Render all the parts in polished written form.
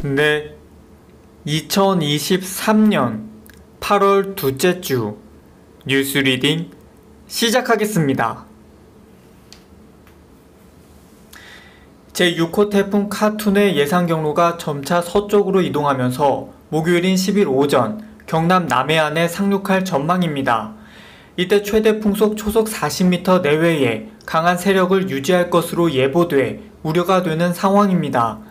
네, 2023년 8월 둘째 주 뉴스 리딩 시작하겠습니다. 제6호 태풍 카툰의 예상 경로가 점차 서쪽으로 이동하면서 목요일인 10일 오전 경남 남해안에 상륙할 전망입니다. 이때 최대 풍속 초속 40m 내외의 강한 세력을 유지할 것으로 예보돼 우려가 되는 상황입니다.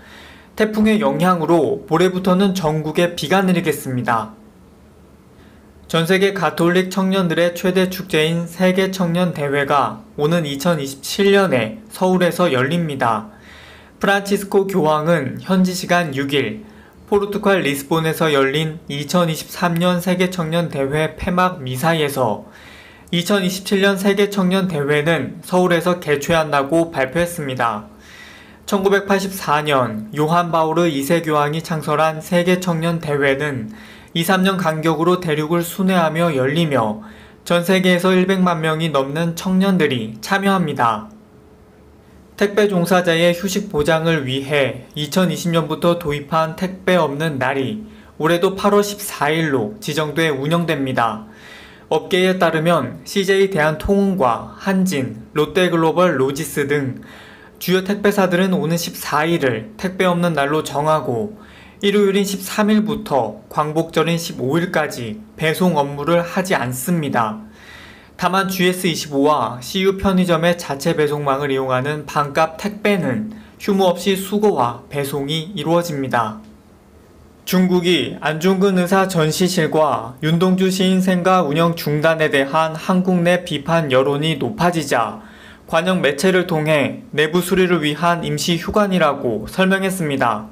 태풍의 영향으로 모레부터는 전국에 비가 내리겠습니다. 전세계 가톨릭 청년들의 최대 축제인 세계 청년 대회가 오는 2027년에 서울에서 열립니다. 프란치스코 교황은 현지 시간 6일 포르투갈 리스본에서 열린 2023년 세계 청년 대회 폐막 미사에서 2027년 세계 청년 대회는 서울에서 개최한다고 발표했습니다. 1984년 요한 바오르 2세 교황이 창설한 세계 청년 대회는 2-3년 간격으로 대륙을 순회하며 열리며 전 세계에서 100만 명이 넘는 청년들이 참여합니다. 택배 종사자의 휴식 보장을 위해 2020년부터 도입한 택배 없는 날이 올해도 8월 14일로 지정돼 운영됩니다. 업계에 따르면 CJ 대한통운과 한진, 롯데글로벌 로지스 등 주요 택배사들은 오는 14일을 택배 없는 날로 정하고 일요일인 13일부터 광복절인 15일까지 배송 업무를 하지 않습니다. 다만 GS25와 CU 편의점의 자체 배송망을 이용하는 반값 택배는 휴무 없이 수거와 배송이 이루어집니다. 중국이 안중근 의사 전시실과 윤동주 시인생가 운영 중단에 대한 한국 내 비판 여론이 높아지자 관영 매체를 통해 내부 수리를 위한 임시 휴관이라고 설명했습니다.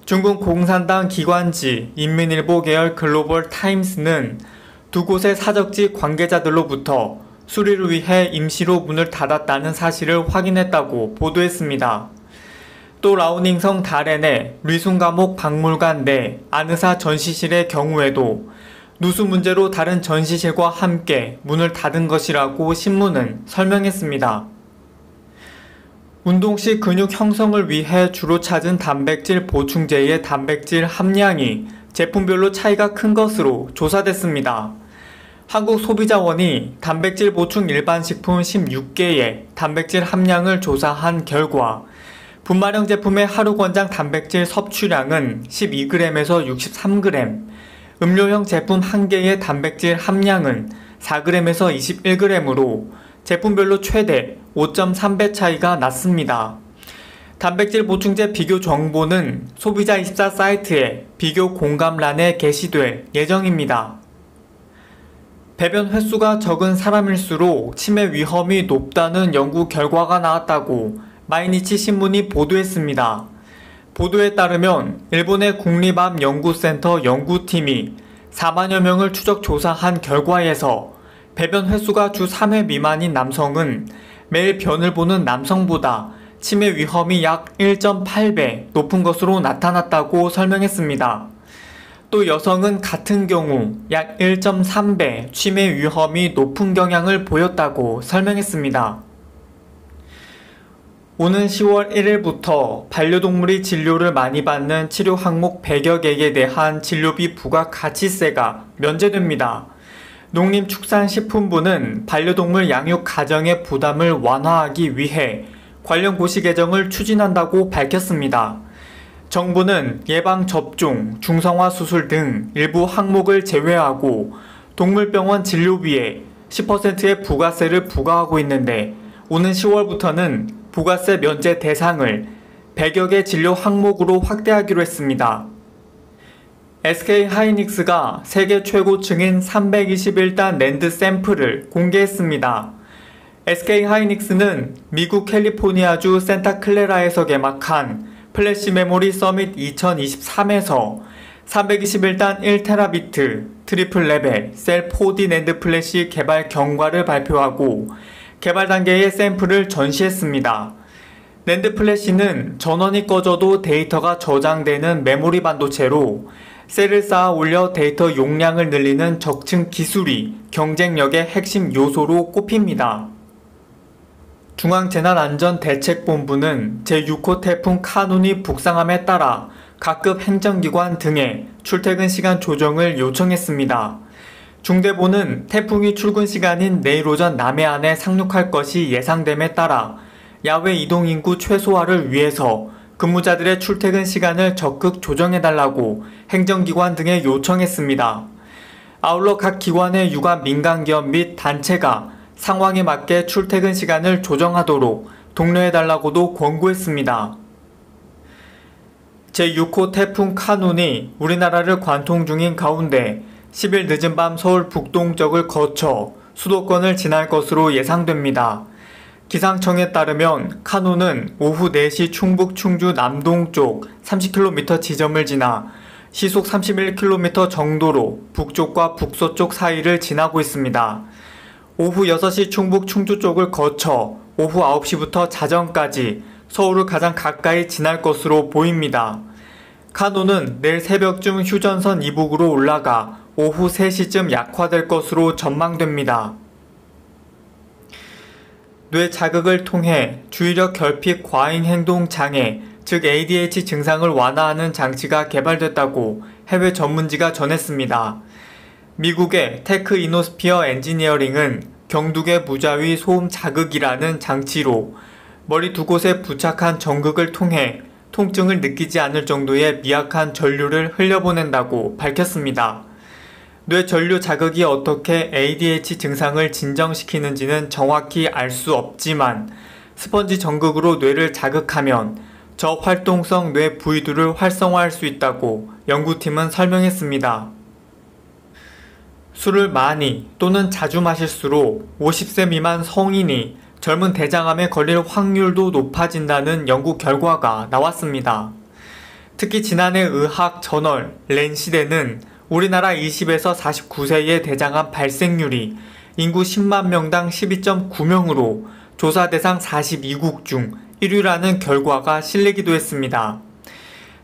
중국 공산당 기관지 인민일보 계열 글로벌 타임스는 두 곳의 사적지 관계자들로부터 수리를 위해 임시로 문을 닫았다는 사실을 확인했다고 보도했습니다. 또 라오닝성 다롄의 류순감옥 박물관 내 안의사 전시실의 경우에도 누수 문제로 다른 전시실과 함께 문을 닫은 것이라고 신문은 설명했습니다. 운동 시 근육 형성을 위해 주로 찾은 단백질 보충제의 단백질 함량이 제품별로 차이가 큰 것으로 조사됐습니다. 한국소비자원이 단백질 보충 일반식품 16개의 단백질 함량을 조사한 결과 분말형 제품의 하루 권장 단백질 섭취량은 12g에서 63g, 음료형 제품 1개의 단백질 함량은 4g에서 21g으로 제품별로 최대 5.3배 차이가 났습니다. 단백질 보충제 비교 정보는 소비자24 사이트의 비교 공감란에 게시될 예정입니다. 배변 횟수가 적은 사람일수록 치매 위험이 높다는 연구 결과가 나왔다고 마이니치 신문이 보도했습니다. 보도에 따르면 일본의 국립암연구센터 연구팀이 4만여 명을 추적 조사한 결과에서 배변 횟수가 주 3회 미만인 남성은 매일 변을 보는 남성보다 치매 위험이 약 1.8배 높은 것으로 나타났다고 설명했습니다. 또 여성은 같은 경우 약 1.3배 치매 위험이 높은 경향을 보였다고 설명했습니다. 오는 10월 1일부터 반려동물이 진료를 많이 받는 치료 항목 100여 개에 대한 진료비 부과 가치세가 면제됩니다. 농림축산식품부는 반려동물 양육 가정의 부담을 완화하기 위해 관련 고시 개정을 추진한다고 밝혔습니다. 정부는 예방접종, 중성화 수술 등 일부 항목을 제외하고 동물병원 진료비에 10%의 부가세를 부과하고 있는데 오는 10월부터는 부가세 면제 대상을 100여 개 진료 항목으로 확대하기로 했습니다. SK하이닉스가 세계 최고층인 321단 낸드 샘플을 공개했습니다. SK하이닉스는 미국 캘리포니아주 산타클레라에서 개막한 플래시 메모리 서밋 2023에서 321단 1테라비트 트리플 레벨 셀 4D 낸드 플래시 개발 경과를 발표하고 개발 단계의 샘플을 전시했습니다. 낸드 플래시는 전원이 꺼져도 데이터가 저장되는 메모리 반도체로 셀을 쌓아 올려 데이터 용량을 늘리는 적층 기술이 경쟁력의 핵심 요소로 꼽힙니다. 중앙재난안전대책본부는 제6호 태풍 카눈이 북상함에 따라 각급 행정기관 등에 출퇴근 시간 조정을 요청했습니다. 중대본은 태풍이 출근 시간인 내일 오전 남해안에 상륙할 것이 예상됨에 따라 야외 이동 인구 최소화를 위해서 근무자들의 출퇴근 시간을 적극 조정해달라고 행정기관 등에 요청했습니다. 아울러 각 기관의 육아 민간기업 및 단체가 상황에 맞게 출퇴근 시간을 조정하도록 독려해달라고도 권고했습니다. 제6호 태풍 카눈이 우리나라를 관통 중인 가운데 10일 늦은 밤 서울 북동쪽을 거쳐 수도권을 지날 것으로 예상됩니다. 기상청에 따르면 카눈은 오후 4시 충북 충주 남동쪽 30km 지점을 지나 시속 31km 정도로 북쪽과 북서쪽 사이를 지나고 있습니다. 오후 6시 충북 충주 쪽을 거쳐 오후 9시부터 자정까지 서울을 가장 가까이 지날 것으로 보입니다. 카눈은 내일 새벽쯤 휴전선 이북으로 올라가 오후 3시쯤 약화될 것으로 전망됩니다. 뇌 자극을 통해 주의력 결핍 과잉 행동 장애, 즉 ADHD 증상을 완화하는 장치가 개발됐다고 해외 전문지가 전했습니다. 미국의 테크 이노스피어 엔지니어링은 경두계 무자위 소음 자극이라는 장치로 머리 두 곳에 부착한 전극을 통해 통증을 느끼지 않을 정도의 미약한 전류를 흘려보낸다고 밝혔습니다. 뇌 전류 자극이 어떻게 ADHD 증상을 진정시키는지는 정확히 알 수 없지만 스펀지 전극으로 뇌를 자극하면 저활동성 뇌 부위들을 활성화할 수 있다고 연구팀은 설명했습니다. 술을 많이 또는 자주 마실수록 50세 미만 성인이 젊은 대장암에 걸릴 확률도 높아진다는 연구 결과가 나왔습니다. 특히 지난해 의학 저널 랜시데는 우리나라 20에서 49세의 대장암 발생률이 인구 10만 명당 12.9명으로 조사 대상 42국 중 1위라는 결과가 실리기도 했습니다.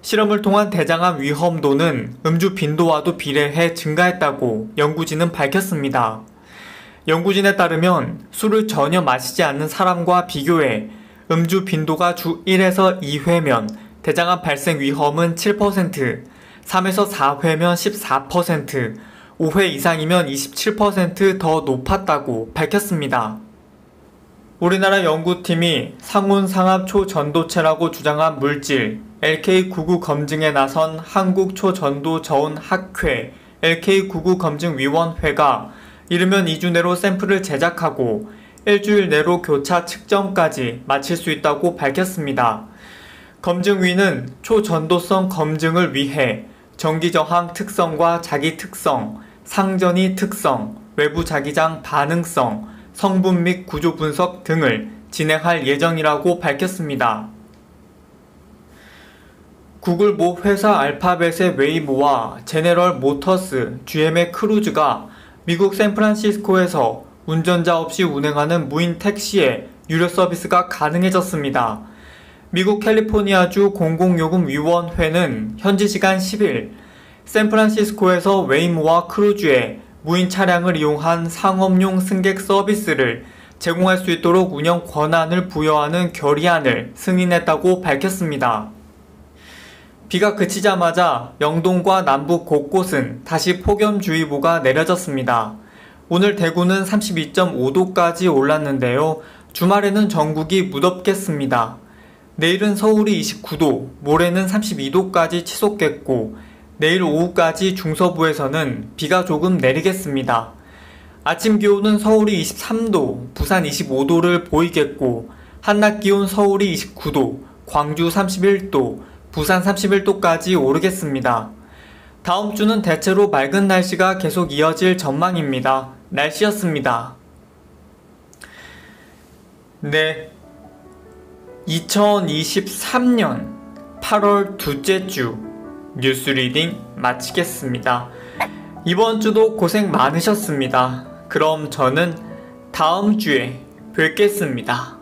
실험을 통한 대장암 위험도는 음주 빈도와도 비례해 증가했다고 연구진은 밝혔습니다. 연구진에 따르면 술을 전혀 마시지 않는 사람과 비교해 음주 빈도가 주 1에서 2회면 대장암 발생 위험은 7%, 3에서 4회면 14%, 5회 이상이면 27% 더 높았다고 밝혔습니다. 우리나라 연구팀이 상온상압 초전도체라고 주장한 물질 LK99 검증에 나선 한국초전도저온학회 LK99검증위원회가 이르면 2주 내로 샘플을 제작하고 일주일 내로 교차 측정까지 마칠 수 있다고 밝혔습니다. 검증위는 초전도성 검증을 위해 전기저항 특성과 자기 특성, 상전이 특성, 외부 자기장 반응성, 성분 및 구조 분석 등을 진행할 예정이라고 밝혔습니다. 구글 모 회사 알파벳의 웨이모와 제네럴 모터스, GM의 크루즈가 미국 샌프란시스코에서 운전자 없이 운행하는 무인 택시의 유료 서비스가 가능해졌습니다. 미국 캘리포니아주 공공요금위원회는 현지 시간 10일 샌프란시스코에서 웨이모와 크루즈의 무인 차량을 이용한 상업용 승객 서비스를 제공할 수 있도록 운영 권한을 부여하는 결의안을 승인했다고 밝혔습니다. 비가 그치자마자 영동과 남북 곳곳은 다시 폭염주의보가 내려졌습니다. 오늘 대구는 32.5도까지 올랐는데요. 주말에는 전국이 무덥겠습니다. 내일은 서울이 29도, 모레는 32도까지 치솟겠고 내일 오후까지 중서부에서는 비가 조금 내리겠습니다. 아침 기온은 서울이 23도, 부산 25도를 보이겠고 한낮 기온 서울이 29도, 광주 31도, 부산 31도까지 오르겠습니다. 다음 주는 대체로 맑은 날씨가 계속 이어질 전망입니다. 날씨였습니다. 네, 2023년 8월 둘째 주 뉴스 리딩 마치겠습니다. 이번 주도 고생 많으셨습니다. 그럼 저는 다음 주에 뵙겠습니다.